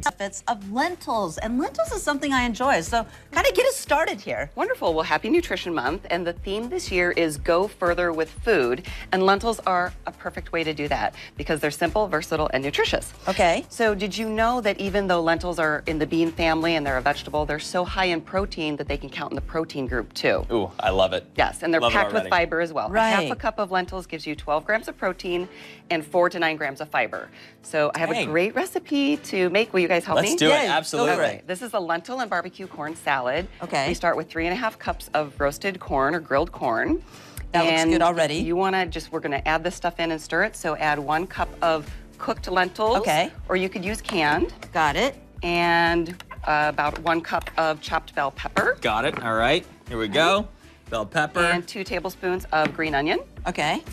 Benefits of lentils, and lentils is something I enjoy, so kind of get us started here. Wonderful. Well, happy Nutrition Month, and the theme this year is go further with food, and lentils are a perfect way to do that because they're simple, versatile, and nutritious. Okay. So did you know that even though lentils are in the bean family and they're a vegetable, they're so high in protein that they can count in the protein group too? Ooh, I love it. Yes, and they're packed with fiber as well. Right. Half a cup of lentils gives you 12 grams of protein and 4 to 9 grams of fiber. So I have a great recipe to make. Will you guys help me? Let's do it, absolutely. Okay. This is a lentil and barbecue corn salad. Okay. We start with 3.5 cups of roasted corn or grilled corn. That looks good already. You want to we're going to add this stuff in and stir it. So add 1 cup of cooked lentils. Okay. Or you could use canned. Got it. And about 1 cup of chopped bell pepper. Got it. All right. Here we go. Bell pepper. And 2 tablespoons of green onion. Okay.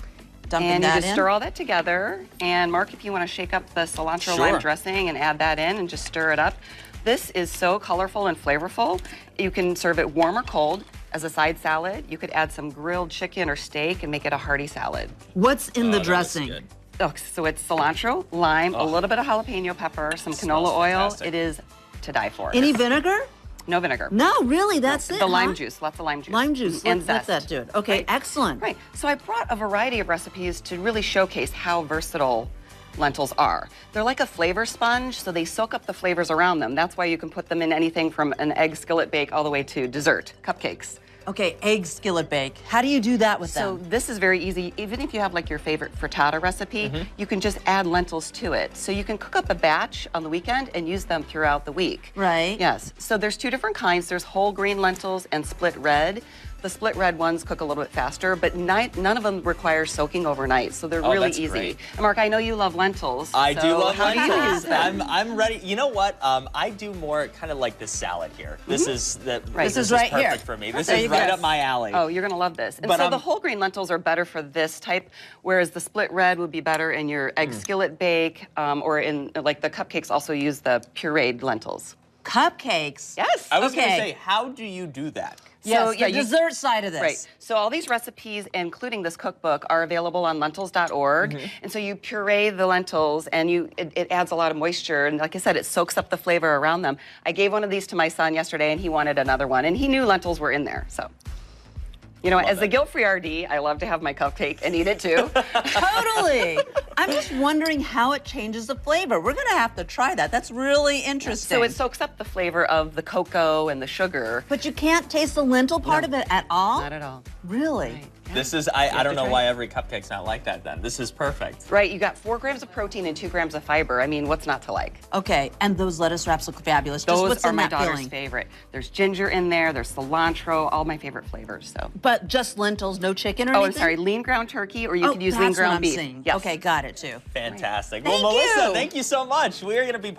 Dumping and that you just in. stir all that together. And Mark, if you want to shake up the cilantro lime dressing and add that in and just stir it up. This is so colorful and flavorful. You can serve it warm or cold as a side salad. You could add some grilled chicken or steak and make it a hearty salad. What's in the dressing? Oh, so it's cilantro, lime, a little bit of jalapeno pepper, some canola oil. Fantastic. It is to die for. Any vinegar? No vinegar. No, really, that's it, The lime juice, lots of lime juice. Lime juice, and let that do it. Okay, Right. excellent. Right, so I brought a variety of recipes to really showcase how versatile lentils are. They're like a flavor sponge, so they soak up the flavors around them. That's why you can put them in anything from an egg skillet bake all the way to dessert, cupcakes. Okay, egg skillet bake. How do you do that with So them? this is very easy. Even if you have like your favorite frittata recipe, you can just add lentils to it. So you can cook up a batch on the weekend and use them throughout the week. Right. Yes. So there's 2 different kinds. There's whole green lentils and split red. The split red ones cook a little bit faster, but none of them require soaking overnight, so they're really that's easy. great. And Mark, I know you love lentils. I do love how lentils. Do you use them? I'm ready. You know what? I do more kind of like the salad here. This is This is right perfect here. for me. This There is you right go. up my alley. Oh, you're gonna love this. And But, so the whole grain lentils are better for this type, whereas the split red would be better in your egg skillet bake, or in like the cupcakes also use the pureed lentils. Cupcakes? Yes. I was going to Okay. say, how do you do that? Yes, yeah, the dessert side of this. Right. So all these recipes, including this cookbook, are available on lentils.org. And so you puree the lentils, and it adds a lot of moisture. And like I said, it soaks up the flavor around them. I gave one of these to my son yesterday, and he wanted another one. And he knew lentils were in there. So, you know, as a guilt-free RD, I love to have my cupcake and eat it too. Totally. I'm just wondering how it changes the flavor. We're going to have to try that. That's really interesting. So it soaks up the flavor of the cocoa and the sugar. But you can't taste the lentil part of it at all? Not at all. Really? Right. This is, I don't know try why every cupcake's not like that then. This is perfect. Right, you got 4 grams of protein and 2 grams of fiber. I mean, what's not to like? Okay, and those lettuce wraps look fabulous. Just Those what's are in my that daughter's filling? favorite. There's ginger in there, there's cilantro, all my favorite flavors, so. But just lentils, no chicken or Oh, anything? I'm sorry, lean ground turkey, or you could use lean that's what ground I'm beef. seeing. Yes. Okay, got it too. Fantastic. Thank Well, Melissa, you. thank you so much. We are going to be